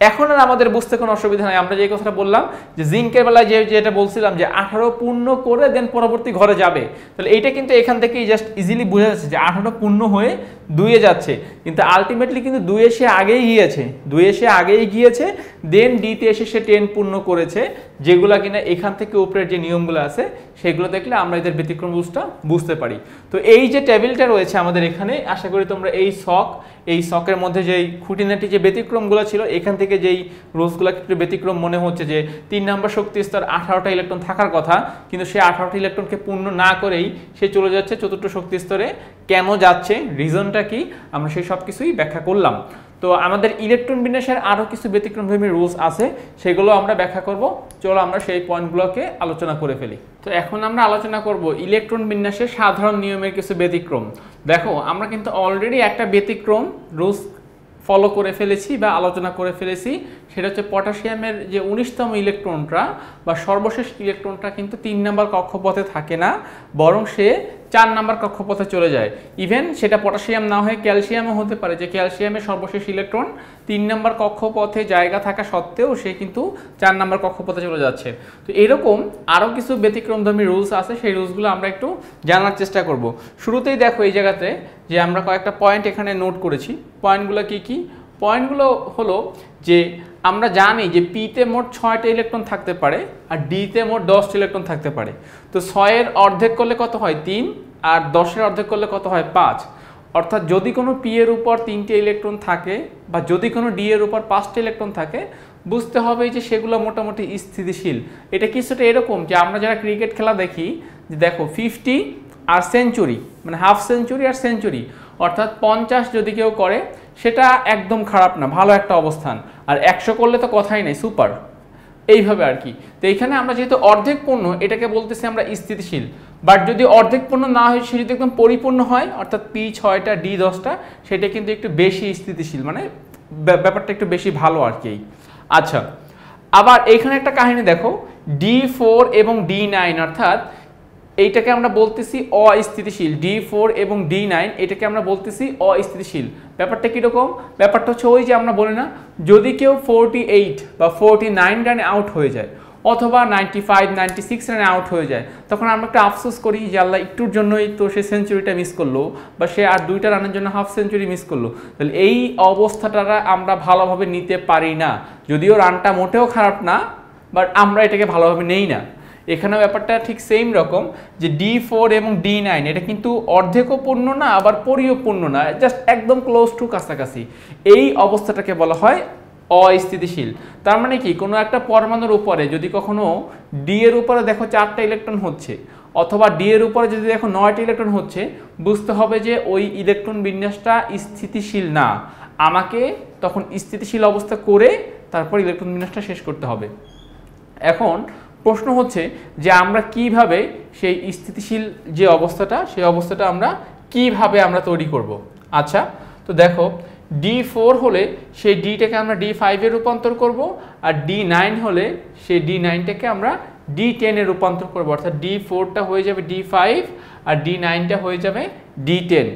এখন আর আমাদের বুঝতে কোনো অসুবিধা নাই। আমরা যে কথাটা বললাম যে জিঙ্কের বেলায় যেটা বলছিলাম যে 18 পূর্ণ করে দেন পরবর্তী ঘরে যাবে, তাহলে এইটা কিন্তু এখান থেকেই জাস্ট ইজিলি বোঝা যাচ্ছে যে 18 পূর্ণ হয়ে 2-এ যাচ্ছে, কিন্তু আলটিমেটলি কিন্তু 2 এসে আগেই গিয়েছে, 2 এসে আগেই গিয়েছে, দেন ডিতে এসে সে 10 পূর্ণ করেছে, যেগুলা কিনা এখান থেকে উপরের যে নিয়মগুলো আছে সেগুলো দেখলে আমরা এদের ব্যতিক্রম রুলসটা বুঝতে পারি। তো এই যে টেবিলটা রয়েছে আমাদের এখানে, আশা করি তোমরা এই শকের মধ্যে যেই খুঁটিনাটি যে ব্যতিক্রমগুলো ছিল, এখান থেকে যেই রুলসগুলো একটু ব্যতিক্রম মনে হচ্ছে, যে 3 নম্বর শক্তি স্তর 18টা ইলেকট্রন থাকার কথা, কিন্তু সে 18টা ইলেকট্রনকে পূর্ণ না করেই সে চলে যাচ্ছে 4র্থ শক্তি স্তরে। কেন যাচ্ছে, রিজনটা কি, আমরা সেই সব কিছুই ব্যাখ্যা করলাম। তো আমাদের ইলেকট্রন বিন্যাসের আরও কিছু ব্যতিক্রমধর্মী রুলস আছে, সেগুলো আমরা ব্যাখ্যা করব। চলো আমরা সেই পয়েন্টগুলোকে আলোচনা করে ফেলি। তো এখন আমরা আলোচনা করব ইলেকট্রন বিন্যাসের সাধারণ নিয়মের কিছু ব্যতিক্রম। দেখো আমরা কিন্তু অলরেডি একটা ব্যতিক্রম রুলস ফলো করে ফেলেছি বা আলোচনা করে ফেলেছি, সেটা হচ্ছে পটাশিয়ামের যে 19তম ইলেকট্রনটা বা সর্বশেষ ইলেকট্রনটা কিন্তু 3 নম্বর কক্ষপথে থাকে না, বরং সে 4 নম্বর কক্ষপথে চলে যায়। ইভেন সেটা পটাশিয়াম না হয়ে ক্যালসিয়ামও হতে পারে, যে ক্যালসিয়ামের সর্বশেষ ইলেকট্রন 3 নম্বর কক্ষপথে জায়গা থাকা সত্ত্বেও সে কিন্তু 4 নম্বর কক্ষপথে চলে যাচ্ছে। তো এরকম আরও কিছু ব্যতিক্রমধর্মী রুলস আছে, সেই রুলসগুলো আমরা একটু জানার চেষ্টা করব। শুরুতেই দেখো এই জায়গাতে যে আমরা কয়েকটা পয়েন্ট এখানে নোট করেছি। পয়েন্টগুলো কি কি? পয়েন্টগুলো হলো যে আমরা জানি যে পিতে মোট 6টা ইলেকট্রন থাকতে পারে আর ডিতে মোট 10টা ইলেকট্রন থাকতে পারে। তো 6-এর অর্ধেক করলে কত হয়? 3, আর 10-এর অর্ধেক করলে কত হয়? 5। অর্থাৎ যদি কোনো পি এর উপর 3টে ইলেকট্রন থাকে বা যদি কোনো ডি এর উপর 5টা ইলেকট্রন থাকে, বুঝতে হবে যে সেগুলো মোটামুটি স্থিতিশীল। এটা কিছুটা এরকম যে আমরা যারা ক্রিকেট খেলা দেখি, যে দেখো 50 আর সেঞ্চুরি, মানে হাফ সেঞ্চুরি আর সেঞ্চুরি, অর্থাৎ 50 যদি কেউ করে সেটা একদম খারাপ না, ভালো একটা অবস্থান, আর 100 করলে তো কথাই নেই, সুপার, এইভাবে আর কি। তো এইখানে আমরা যেহেতু অর্ধেক পূর্ণ, এটাকে বলতেছি আমরা স্থিতিশীল। বাট যদি অর্ধেক পূর্ণ না হয়, সে যদি একদম পরিপূর্ণ হয়, অর্থাৎ পি 6টা ডি 10টা, সেটা কিন্তু একটু বেশি স্থিতিশীল, মানে ব্যাপারটা একটু বেশি ভালো আর কি। আচ্ছা, আবার এইখানে একটা কাহিনী দেখো, D4 এবং D9, অর্থাৎ এইটাকে আমরা বলতেছি অস্থিতিশীল। D4 এবং D9 এটাকে আমরা বলতেছি অস্থিতিশীল। ব্যাপারটা কীরকম? ব্যাপারটা হচ্ছে ওই যে আমরা বলি না, যদি কেউ 48 বা 49 রানে আউট হয়ে যায়, অথবা 95 96 রানে আউট হয়ে যায়, তখন আমরা একটা আফসোস করি যে আল্লাহ একটুর জন্যই তো সে সেঞ্চুরিটা মিস করলো, বা সে আর 2টা রানের জন্য হাফ সেঞ্চুরি মিস করলো। তাহলে এই অবস্থাটা আমরা ভালোভাবে নিতে পারি না, যদিও রানটা মোটেও খারাপ না, বাট আমরা এটাকে ভালোভাবে নেই না। এখানে ব্যাপারটা ঠিক সেম রকম, যে D4 এবং D9 এটা কিন্তু অর্ধেকও পূর্ণ না, আবার পরিপূর্ণ না, জাস্ট একদম ক্লোজ টু কাছাকাছি। এই অবস্থাটাকে বলা হয় অস্থিতিশীল। তার মানে কি, কোনো একটা পরমাণুর উপরে যদি কখনো ডি এর উপরে দেখো 4টা ইলেকট্রন হচ্ছে, অথবা ডি এর উপরে যদি দেখো 9টা ইলেকট্রন হচ্ছে, বুঝতে হবে যে ওই ইলেকট্রন বিন্যাসটা স্থিতিশীল না। আমাকে তখন স্থিতিশীল অবস্থা করে তারপর ইলেকট্রন বিন্যাসটা শেষ করতে হবে। এখন প্রশ্ন হচ্ছে যে আমরা কিভাবে সেই স্থিতিশীল যে অবস্থাটা, সেই অবস্থাটা আমরা কিভাবে তৈরি করব। আচ্ছা, তো দেখো D4 হলে সেই ডিটাকে আমরা D5-এ রূপান্তর করব, আর D9 হলে সেই D9টাকে আমরা D10-এ রূপান্তর করব, অর্থাৎ D4টা হয়ে যাবে D5 আর D9টা হয়ে যাবে D10।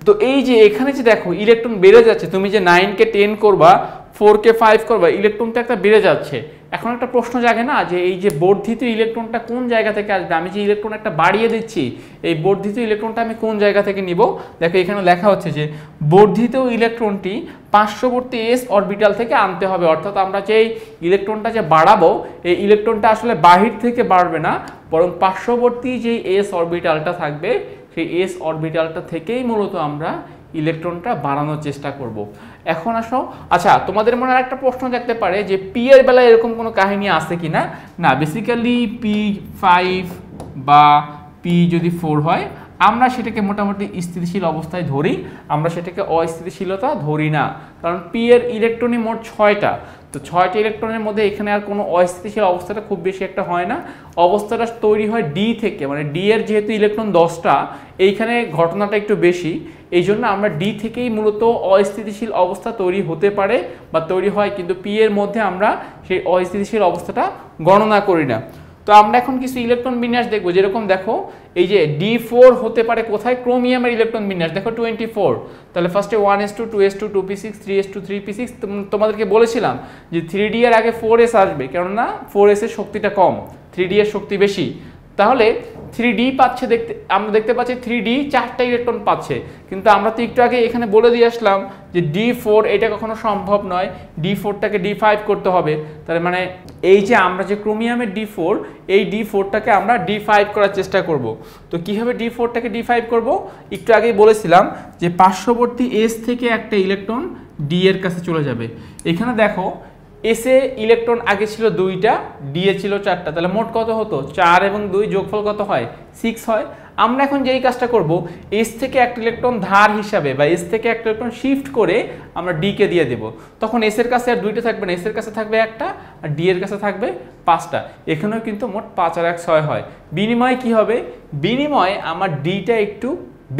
তো এই যে এখানে যে দেখো ইলেকট্রন বেড়ে যাচ্ছে, তুমি যে 9কে 10 করবা, 4কে 5 করবা, ইলেকট্রনটা একটা বেড়ে যাচ্ছে। এখন একটা প্রশ্ন জাগে না যে এই যে বর্ধিত ইলেকট্রনটা কোন জায়গা থেকে আসবে, আমি যে ইলেকট্রন একটা বাড়িয়ে দিচ্ছি এই বর্ধিত ইলেকট্রনটা আমি কোন জায়গা থেকে নিব। দেখো এখানে লেখা হচ্ছে যে বর্ধিত ইলেকট্রনটি পার্শ্ববর্তী s অরবিটাল থেকে আনতে হবে, অর্থাৎ আমরা যে ইলেকট্রনটা যে বাড়াবো এই ইলেকট্রনটা আসলে বাহির থেকে বাড়বে না, বরং পার্শ্ববর্তী যে s অরবিটালটা থাকবে সেই s অরবিটালটা থেকেই মূলত আমরা ইলেকট্রনটা বাড়ানোর চেষ্টা করব। এখন আসো, আচ্ছা তোমাদের মনে একটা প্রশ্ন থাকতে পারে যে পি এর বেলায় এরকম কোনো কাহিনী আছে কিনা। না, বেসিক্যালি P5 বা P যদি 4 হয় আমরা সেটাকে মোটামুটি স্থিতিশীল অবস্থায় ধরি, আমরা সেটাকে অস্থিতিশীলতা ধরি না, কারণ পি এর ইলেকট্রনই মোট 6টা, তো 6টা ইলেকট্রনের মধ্যে এখানে আর কোনো অস্থিতিশীল অবস্থাটা খুব বেশি একটা হয় না, অবস্থাটা তৈরি হয় ডি থেকে, মানে ডি এর যেহেতু ইলেকট্রন 10টা এইখানে ঘটনাটা একটু বেশি, এই জন্য আমরা ডি থেকেই মূলত অস্থিতিশীল অবস্থা তৈরি হতে পারে বা তৈরি হয়, কিন্তু পি এর মধ্যে আমরা সেই অস্থিতিশীল অবস্থাটা গণনা করি না। তো আমরা এখন কিছু ইলেকট্রন বিন্যাস দেখবো, যেরকম দেখো এই যে D4 হতে পারে কোথায়, ক্রোমিয়ামের ইলেকট্রন বিন্যাস দেখো 24, তাহলে ফার্স্টে 1s2 2s2 2p6 3s2 3p6, তোমাদেরকে বলেছিলাম যে 3d এর আগে 4s আসবে, কেননা 4s এর শক্তিটা কম, 3d এর শক্তি বেশি, তাহলে 3d পাচ্ছে, আমরা দেখতে পাচ্ছি 3d 4টা ইলেকট্রন পাচ্ছে, কিন্তু আমরা তো একটু আগে এখানে বলে দিয়ে আসলাম যে D4 এটা কখনো সম্ভব নয়, D4টাকে D5 করতে হবে, তার মানে এই যে আমরা যে ক্রোমিয়ামের D4 এই D4টাকে আমরা D5 করার চেষ্টা করব। তো কিভাবে D4টাকে D5 করব, একটু আগেই বলেছিলাম যে পার্শ্ববর্তী S থেকে একটা ইলেকট্রন D এর কাছে চলে যাবে। এখানে দেখো S এ ইলেকট্রন আগে ছিল 2টা, D এ ছিল 4টা, তাহলে মোট কত হতো, 4 এবং 2 যোগফল কত হয়, 6 হয়। আমরা এখন যেই কাজটা করব, S থেকে একটা ইলেকট্রন ধার হিসাবে বা S থেকে একটা ইলেকট্রন শিফট করে আমরা D কে দিয়ে দেব, তখন S এর কাছে আর 2টা থাকবে না, S এর কাছে থাকবে একটা আর D এর কাছে থাকবে 5টা, এখানেও কিন্তু মোট 5 আর 1 6 হয়। বিনিময়ে কি হবে, বিনিময়ে আমার Dটা একটু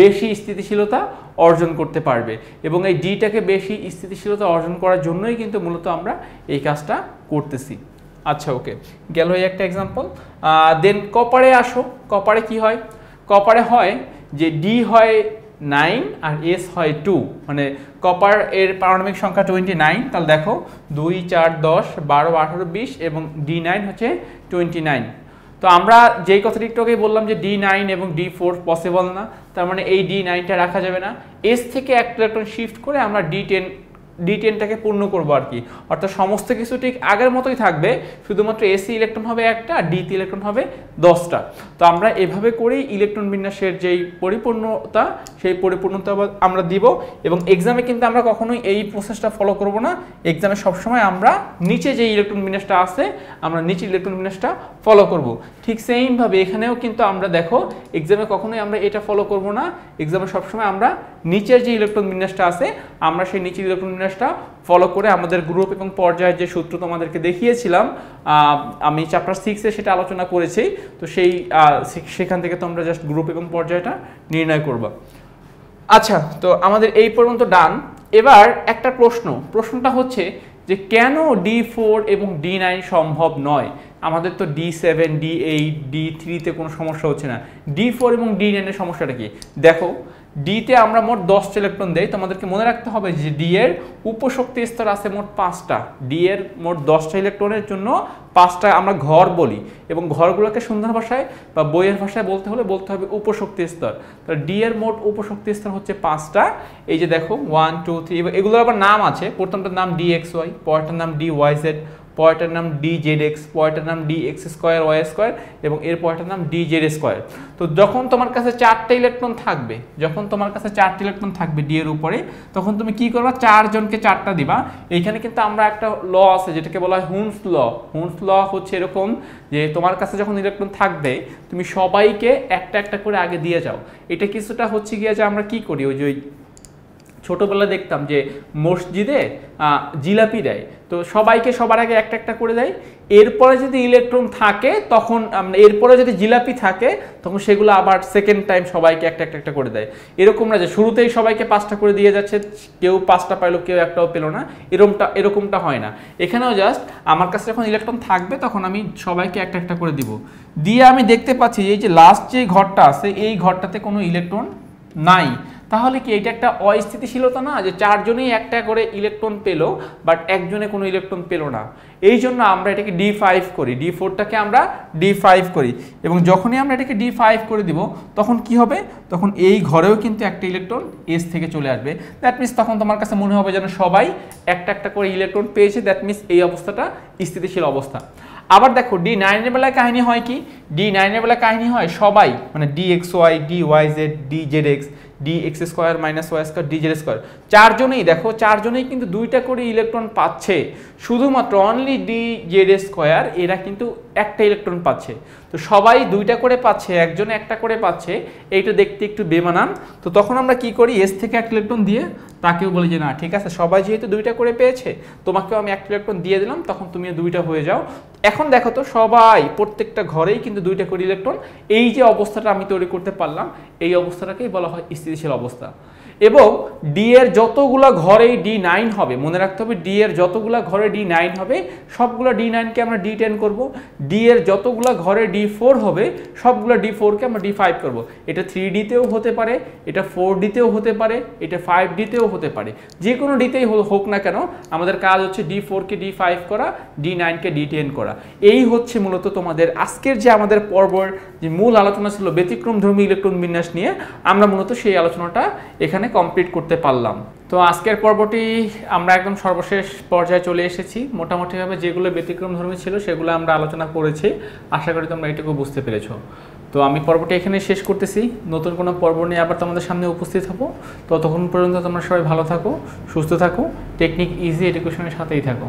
বেশি স্থিতিশীলতা অর্জন করতে পারবে, এবং এই ডিটাকে বেশি স্থিতিশীলতা অর্জন করার জন্যই কিন্তু মূলত আমরা এই কাজটা করতেছি। আচ্ছা ওকে, গেল এই একটা এক্সাম্পল। দেন কপারে আসো, কপারে কি হয়, কপারে হয় যে ডি হয় 9 আর এস হয় 2, মানে কপার এর পারমাণবিক সংখ্যা 29, তাহলে দেখো 2 4 10 12 18 20 এবং D9 হচ্ছে 29। তো আমরা যেই কথাটি একটু আগেই বললাম যে D9 এবং D4 পসিবল না, তার মানে এই D9টা রাখা যাবে না, S থেকে একটা ইলেকট্রন শিফট করে আমরা D10টাকে পূর্ণ করবো আর কি, অর্থাৎ সমস্ত কিছু ঠিক আগের মতোই থাকবে, শুধুমাত্র এসি ইলেকট্রন হবে একটা, ডিতে ইলেকট্রন হবে 10টা। তো আমরা এভাবে করেই ইলেকট্রন বিন্যাসের যেই পরিপূর্ণতা সেই পরিপূর্ণতা আমরা দিব, এবং এক্সামে কিন্তু আমরা কখনোই এই প্রসেসটা ফলো করব না, এক্সামে সবসময় আমরা নিচে যে ইলেকট্রন বিন্যাসটা আছে আমরা নিচে ইলেকট্রন বিন্যাসটা ফলো করব। ঠিক সেইমভাবে এখানেও কিন্তু আমরা দেখো এক্সামে কখনোই আমরা এটা ফলো করব না, এক্সামে সবসময় আমরা নিচের যে ইলেকট্রন বিন্যাসটা আছে আমরা সেই নিচের ইলেকট্রন বিন্যাসটা ফলো করে আমাদের গ্রুপ এবং পর্যায়ের যে সূত্র তোমাদেরকে দেখিয়েছিলাম, আমি চ্যাপ্টার 6-এ সেটা আলোচনা করেছি, তো সেখান থেকে তোমরা জাস্ট গ্রুপ এবং পর্যায়টা নির্ণয় করবা। আচ্ছা, তো আমাদের এই পর্যন্ত ডান। এবার একটা প্রশ্নটা হচ্ছে যে কেন D4 এবং D9 সম্ভব নয়, আমাদের তো D7 D8 D3-তে কোনো সমস্যা হচ্ছে না, D4 এবং D9 এর সমস্যাটা কি, দেখো ডিতে আমরা মোট 10টা ইলেকট্রন দেই, তোমাদেরকে মনে রাখতে হবে যে ডি এর উপশক্তি স্তর আছে মোট 5টা, ডি এর মোট 10টা ইলেকট্রনের জন্য 5টা আমরা ঘর বলি, এবং ঘরগুলোকে সুন্দর ভাষায় বা বইয়ের ভাষায় বলতে হবে উপশক্তি স্তর। তো ডি এর মোট উপশক্তি স্তর হচ্ছে 5টা, এই যে দেখো 1 2 3, এগুলোর আবার নাম আছে, প্রথমটার নাম DXY, পরেরটার নাম DYZ, পরেরটার নাম DZX, পরেরটার নাম DX স্কয়ার Y স্কয়ার এবং এর পরেরটার নাম DZ স্কয়ার। তো যখন তোমার কাছে 4টা ইলেকট্রন থাকবে, ডি এর উপরে, তখন তুমি কি করবা, 4 জনকে 4টা দিবা। এইখানে কিন্তু আমরা একটা ল আছে যেটাকে বলা হয় হুনস ল হচ্ছে এরকম যে তোমার কাছে যখন ইলেকট্রন থাকবে তুমি সবাইকে একটা একটা করে আগে দিয়ে যাও। এটা কিছুটা হচ্ছে গিয়ে যে আমরা কি করি, ওই যে ছোটবেলায় দেখতাম যে মসজিদে জিলাপি দেয়, তো সবাইকে সবার আগে একটা একটা করে দেয়, এরপরে যদি ইলেকট্রন থাকে তখন এরপরে যদি জিলাপি থাকে তখন সেগুলো আবার সেকেন্ড টাইম সবাইকে একটা একটা করে দেয়। এরকম না যে শুরুতেই সবাইকে 5টা করে দিয়ে যাচ্ছে, কেউ 5টা পাইলো কেউ একটাও পেলো না, এরকমটা হয় না। এখানেও জাস্ট আমার কাছে যখন ইলেকট্রন থাকবে তখন আমি সবাইকে একটা একটা করে দিব, দিয়ে আমি দেখতে পাচ্ছি এই যে লাস্ট যে ঘরটা আছে এই ঘরটাতে কোনো ইলেকট্রন নাই, তাহলে কি এটা একটা অস্থিতিশীলতা না, যে চারজনেই একটা করে ইলেকট্রন পেলো বাট একজনে কোনো ইলেকট্রন পেলো না। এই জন্য আমরা এটাকে D5 করি, D4টাকে আমরা D5 করি, এবং যখনই আমরা এটাকে D5 করে দিব তখন কি হবে, তখন এই ঘরেও কিন্তু একটা ইলেকট্রন S থেকে চলে আসবে। দ্যাট মিনস তখন তোমার কাছে মনে হবে যেন সবাই একটা একটা করে ইলেকট্রন পেয়েছে, দ্যাট মিনস এই অবস্থাটা স্থিতিশীল অবস্থা। আবার দেখো D9 এর বেলায় কাহিনী হয় কি, D9 এর বেলায় কাহিনী হয় সবাই মানে DXY, DYZ, DZX, dx square minus Y square dz square, চারজনেই দেখো চারজনেই কিন্তু দুইটা করে ইলেকট্রন পাচ্ছে, শুধুমাত্র অনলি dz স্কয়ার এরা কিন্তু একটা ইলেকট্রন পাচ্ছে। তো সবাই দুইটা করে পাচ্ছে, একজনে একটা করে পাচ্ছে, এইটা দেখতে একটু বেমানান। তো তখন আমরা কি করি, এস থেকে একটা ইলেকট্রন দিয়ে তাকেও বলি যে না ঠিক আছে সবাই যেহেতু দুইটা করে পেয়েছে তোমাকেও আমি একটা ইলেকট্রন দিয়ে দিলাম, তখন তুমি দুইটা হয়ে যাও। এখন দেখো তো সবাই প্রত্যেকটা ঘরেই কিন্তু দুইটা করে ইলেকট্রন, এই যে অবস্থাটা আমি তৈরি করতে পারলাম এই অবস্থাটাকেই বলা হয় স্থিতিশীল অবস্থা। এবং ডি এর যতগুলা ঘরেই D9 হবে, মনে রাখতে হবে ডি এর যতগুলা ঘরে D9 হবে সবগুলা D9কে আমরা D10 করব, ডি এর যতগুলা ঘরে D4 হবে সবগুলা D4কে আমরা D5 করব। এটা 3Dতেও হতে পারে, এটা 4Dতেও হতে পারে, এটা 5Dতেও হতে পারে, যে কোনো ডিতেই হোক না কেন আমাদের কাজ হচ্ছে D4কে D5 করা, D9কে D10 করা। এই হচ্ছে মূলত তোমাদের আজকের যে আমাদের পর্বের যে মূল আলোচনা ছিল ব্যতিক্রমধর্মী ইলেকট্রন বিন্যাস নিয়ে, আমরা মূলত সেই আলোচনাটা এখানে কমপ্লিট করতে পারলাম। তো আজকের পর্বটি আমরা একদম সর্বশেষ পর্যায়ে চলে এসেছি। মোটামুটিভাবে যেগুলো ব্যতিক্রমধর্মী ছিল সেগুলো আমরা আলোচনা করেছি, আশা করি তোমরা এটুকু বুঝতে পেরেছো। তো আমি পর্বটি এখানে শেষ করতেছি, নতুন কোনো পর্ব নিয়ে আবার তোমাদের সামনে উপস্থিত হবো। ততক্ষণ পর্যন্ত তোমরা সবাই ভালো থাকো, সুস্থ থাকো, টেকনিক ইজি এডুকেশনের সাথেই থাকো।